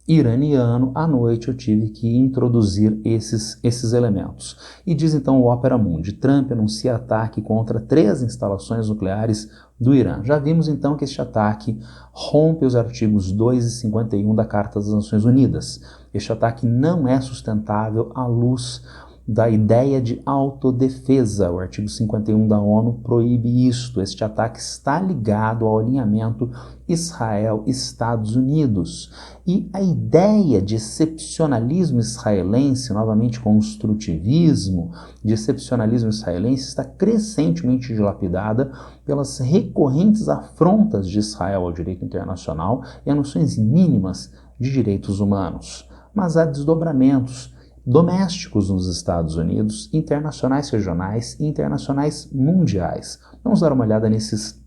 iraniano. À noite eu tive que introduzir esses elementos. E diz então o Opera Mundi: Trump anuncia ataque contra 3 instalações nucleares do Irã. Já vimos então que este ataque rompe os artigos 2 e 51 da Carta das Nações Unidas. Este ataque não é sustentável à luz da ideia de autodefesa. O artigo 51 da ONU proíbe isto. Este ataque está ligado ao alinhamento Israel-Estados Unidos. E a ideia de excepcionalismo israelense, novamente construtivismo, de excepcionalismo israelense, está crescentemente dilapidada pelas recorrentes afrontas de Israel ao direito internacional e a noções mínimas de direitos humanos. Mas há desdobramentos domésticos nos Estados Unidos, internacionais regionais e internacionais mundiais. Vamos dar uma olhada nesses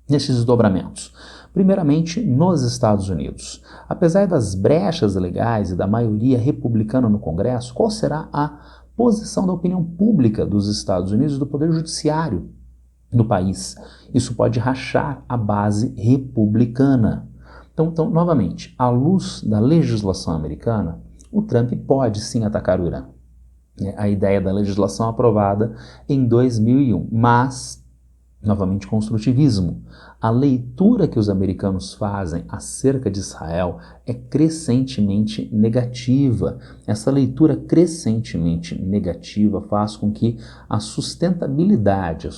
desdobramentos. Primeiramente, nos Estados Unidos. Apesar das brechas legais e da maioria republicana no Congresso, qual será a posição da opinião pública dos Estados Unidos e do Poder Judiciário do país? Isso pode rachar a base republicana. Então, novamente, à luz da legislação americana, o Trump pode sim atacar o Irã. A ideia da legislação aprovada em 2001, mas, novamente, construtivismo. A leitura que os americanos fazem acerca de Israel é crescentemente negativa. Essa leitura crescentemente negativa faz com que a sustentabilidade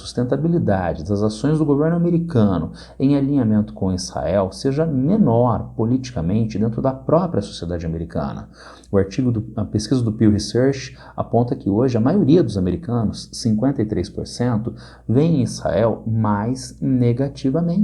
das ações do governo americano em alinhamento com Israel seja menor politicamente dentro da própria sociedade americana. A pesquisa do Pew Research aponta que hoje a maioria dos americanos, 53%, veem Israel mais negativamente.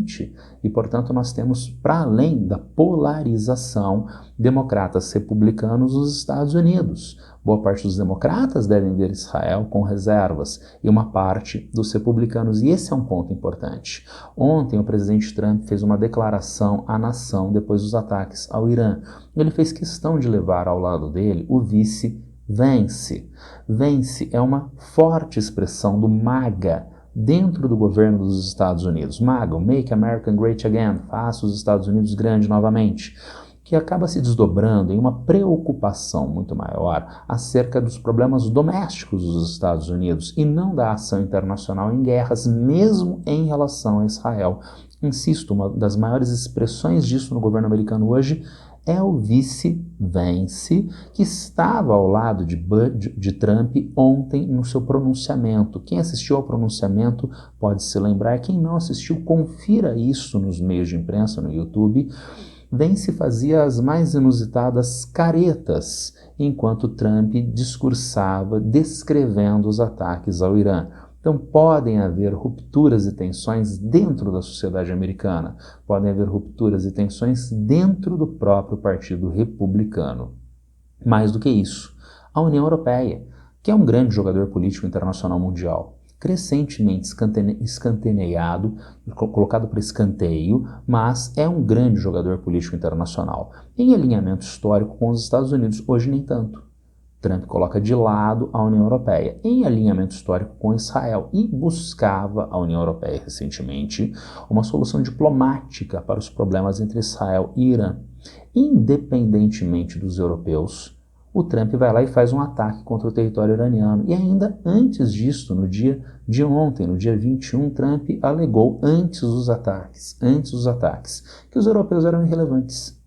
E, portanto, nós temos, para além da polarização, democratas republicanos nos Estados Unidos. Boa parte dos democratas devem ver Israel com reservas e uma parte dos republicanos. E esse é um ponto importante. Ontem, o presidente Trump fez uma declaração à nação depois dos ataques ao Irã. Ele fez questão de levar ao lado dele o vice Vance. Vance é uma forte expressão do MAGA dentro do governo dos Estados Unidos. MAGA, Make America Great Again, faça os Estados Unidos grande novamente, que acaba se desdobrando em uma preocupação muito maior acerca dos problemas domésticos dos Estados Unidos e não da ação internacional em guerras, mesmo em relação a Israel. Insisto, uma das maiores expressões disso no governo americano hoje é o vice Vance, que estava ao lado de Trump ontem no seu pronunciamento. Quem assistiu ao pronunciamento pode se lembrar, quem não assistiu, confira isso nos meios de imprensa, no YouTube. Vence fazia as mais inusitadas caretas enquanto Trump discursava descrevendo os ataques ao Irã. Então podem haver rupturas e tensões dentro da sociedade americana, podem haver rupturas e tensões dentro do próprio Partido Republicano. Mais do que isso, a União Europeia, que é um grande jogador político internacional mundial, crescentemente escanteado, colocado para escanteio, mas é um grande jogador político internacional, em alinhamento histórico com os Estados Unidos, hoje nem tanto. Trump coloca de lado a União Europeia, em alinhamento histórico com Israel, e buscava a União Europeia recentemente uma solução diplomática para os problemas entre Israel e Irã. Independentemente dos europeus, o Trump vai lá e faz um ataque contra o território iraniano. E ainda antes disso, no dia de ontem, no dia 21, Trump alegou, antes dos ataques, que os europeus eram irrelevantes.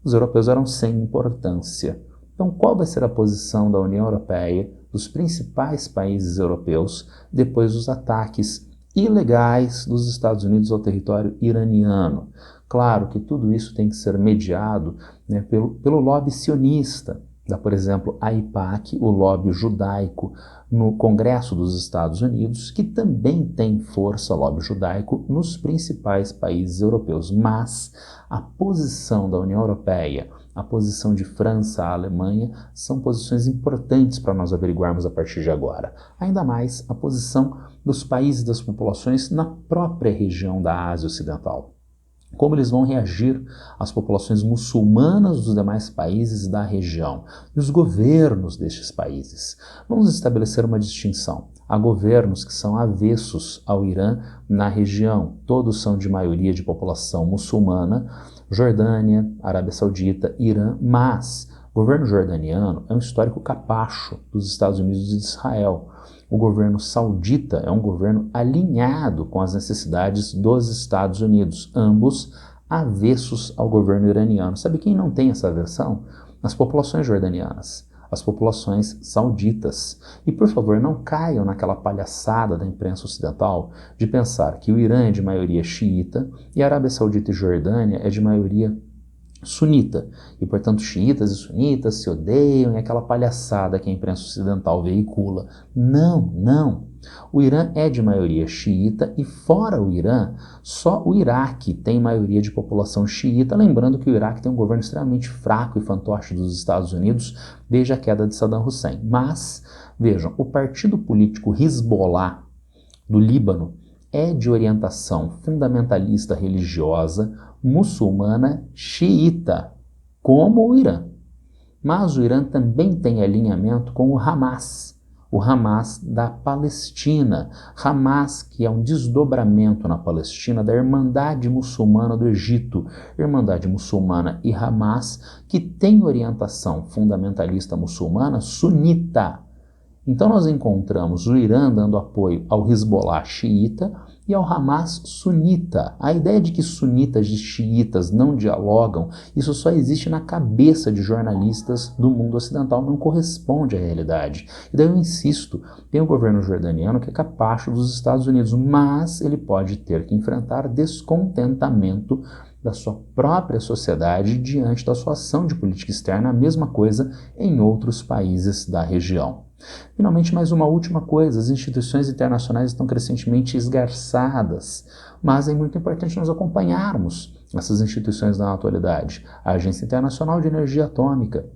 Os europeus eram sem importância. Então, qual vai ser a posição da União Europeia, dos principais países europeus, depois dos ataques ilegais dos Estados Unidos ao território iraniano? Claro que tudo isso tem que ser mediado, né, pelo lobby sionista, por exemplo, a AIPAC, o lobby judaico no Congresso dos Estados Unidos, que também tem força, lobby judaico, nos principais países europeus. Mas a posição da União Europeia, a posição de França, a Alemanha, são posições importantes para nós averiguarmos a partir de agora. Ainda mais a posição dos países e das populações na própria região da Ásia Ocidental. Como eles vão reagir às populações muçulmanas dos demais países da região e os governos destes países. Vamos estabelecer uma distinção. Há governos que são avessos ao Irã na região, todos são de maioria de população muçulmana, Jordânia, Arábia Saudita, Irã, mas o governo jordaniano é um histórico capacho dos Estados Unidos e de Israel. O governo saudita é um governo alinhado com as necessidades dos Estados Unidos, ambos avessos ao governo iraniano. Sabe quem não tem essa aversão? As populações jordanianas, as populações sauditas. E, por favor, não caiam naquela palhaçada da imprensa ocidental de pensar que o Irã é de maioria xiita e a Arábia Saudita e Jordânia é de maioria sunita, e portanto xiitas e sunitas se odeiam, e aquela palhaçada que a imprensa ocidental veicula. Não, não. O Irã é de maioria xiita e fora o Irã, só o Iraque tem maioria de população xiita, lembrando que o Iraque tem um governo extremamente fraco e fantoche dos Estados Unidos desde a queda de Saddam Hussein. Mas, vejam, o partido político Hezbollah do Líbano é de orientação fundamentalista religiosa muçulmana xiita, como o Irã. Mas o Irã também tem alinhamento com o Hamas da Palestina. Hamas, que é um desdobramento na Palestina da Irmandade Muçulmana do Egito. Irmandade Muçulmana e Hamas, que tem orientação fundamentalista muçulmana sunita. Então nós encontramos o Irã dando apoio ao Hezbollah xiita e ao Hamas sunita. A ideia de que sunitas e xiitas não dialogam, isso só existe na cabeça de jornalistas do mundo ocidental, não corresponde à realidade. E daí eu insisto, tem o governo jordaniano que é capacho dos Estados Unidos, mas ele pode ter que enfrentar descontentamento da sua própria sociedade diante da sua ação de política externa, a mesma coisa em outros países da região. Finalmente, mais uma última coisa, as instituições internacionais estão crescentemente esgarçadas, mas é muito importante nós acompanharmos essas instituições na atualidade. A Agência Internacional de Energia Atômica,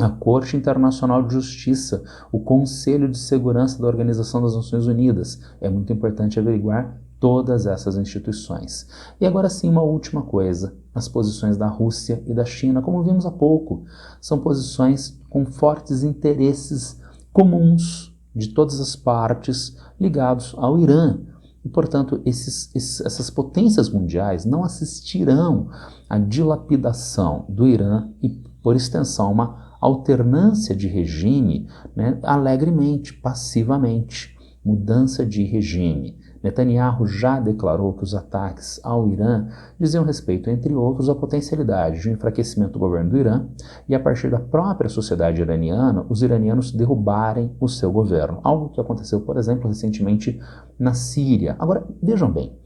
a Corte Internacional de Justiça, o Conselho de Segurança da Organização das Nações Unidas. É muito importante averiguar todas essas instituições. E agora sim, uma última coisa, as posições da Rússia e da China, como vimos há pouco, são posições com fortes interesses comuns de todas as partes ligados ao Irã. E, portanto, essas potências mundiais não assistirão à dilapidação do Irã e, por extensão, uma alternância de regime, né, alegremente, passivamente, mudança de regime. Netanyahu já declarou que os ataques ao Irã diziam respeito, entre outros, à potencialidade de um enfraquecimento do governo do Irã e, a partir da própria sociedade iraniana, os iranianos derrubarem o seu governo. Algo que aconteceu, por exemplo, recentemente na Síria. Agora, vejam bem,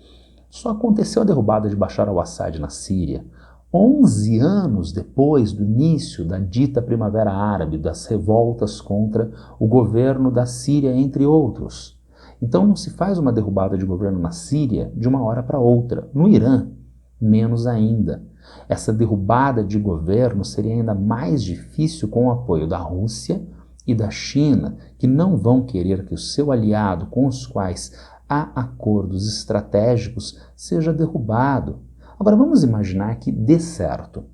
só aconteceu a derrubada de Bashar al-Assad na Síria 11 anos depois do início da dita Primavera Árabe, das revoltas contra o governo da Síria, entre outros. Então não se faz uma derrubada de governo na Síria de uma hora para outra. No Irã, menos ainda. Essa derrubada de governo seria ainda mais difícil com o apoio da Rússia e da China, que não vão querer que o seu aliado, com os quais há acordos estratégicos, seja derrubado. Agora vamos imaginar que dê certo.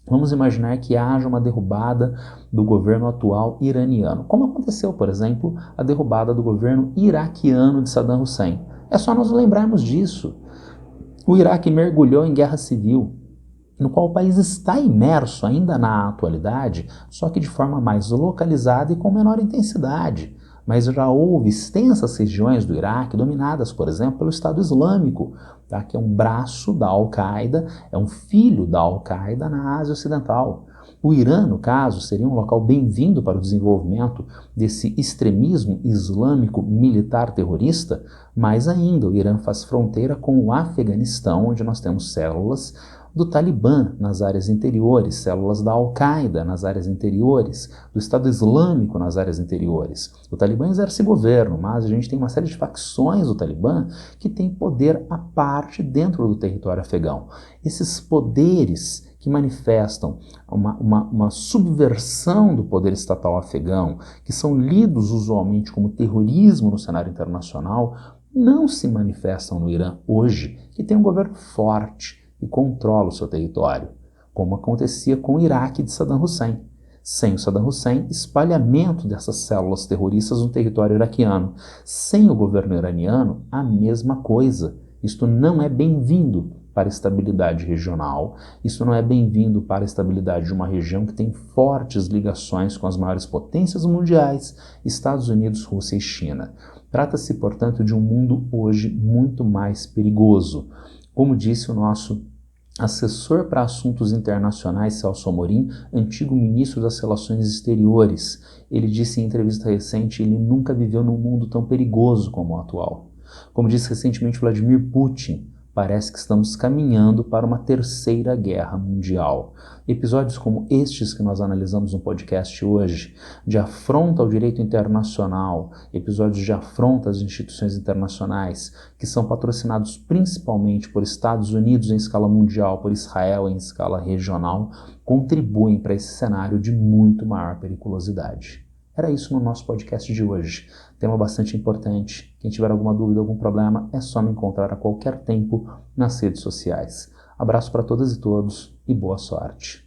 Vamos imaginar que haja uma derrubada do governo atual iraniano, como aconteceu, por exemplo, a derrubada do governo iraquiano de Saddam Hussein. É só nós lembrarmos disso. O Iraque mergulhou em guerra civil, no qual o país está imerso ainda na atualidade, só que de forma mais localizada e com menor intensidade. Mas já houve extensas regiões do Iraque dominadas, por exemplo, pelo Estado Islâmico, tá? Que é um braço da Al-Qaeda, é um filho da Al-Qaeda na Ásia Ocidental. O Irã, no caso, seria um local bem-vindo para o desenvolvimento desse extremismo islâmico militar terrorista, mas ainda o Irã faz fronteira com o Afeganistão, onde nós temos células do Talibã nas áreas interiores, células da Al-Qaeda nas áreas interiores, do Estado Islâmico nas áreas interiores. O Talibã exerce governo, mas a gente tem uma série de facções do Talibã que tem poder à parte dentro do território afegão. Esses poderes que manifestam uma subversão do poder estatal afegão, que são lidos usualmente como terrorismo no cenário internacional, não se manifestam no Irã hoje, que tem um governo forte e controla o seu território, como acontecia com o Iraque de Saddam Hussein. Sem o Saddam Hussein, espalhamento dessas células terroristas no território iraquiano. Sem o governo iraniano, a mesma coisa. Isto não é bem-vindo para a estabilidade regional, isso não é bem-vindo para a estabilidade de uma região que tem fortes ligações com as maiores potências mundiais, Estados Unidos, Rússia e China. Trata-se, portanto, de um mundo hoje muito mais perigoso. Como disse o nosso assessor para assuntos internacionais, Celso Amorim, antigo ministro das Relações Exteriores, ele disse em entrevista recente que ele nunca viveu num mundo tão perigoso como o atual. Como disse recentemente Vladimir Putin, parece que estamos caminhando para uma terceira guerra mundial. Episódios como estes que nós analisamos no podcast hoje, de afronta ao direito internacional, episódios de afronta às instituições internacionais, que são patrocinados principalmente por Estados Unidos em escala mundial, por Israel em escala regional, contribuem para esse cenário de muito maior periculosidade. Era isso no nosso podcast de hoje. Tema bastante importante. Quem tiver alguma dúvida, algum problema, é só me encontrar a qualquer tempo nas redes sociais. Abraço para todas e todos e boa sorte.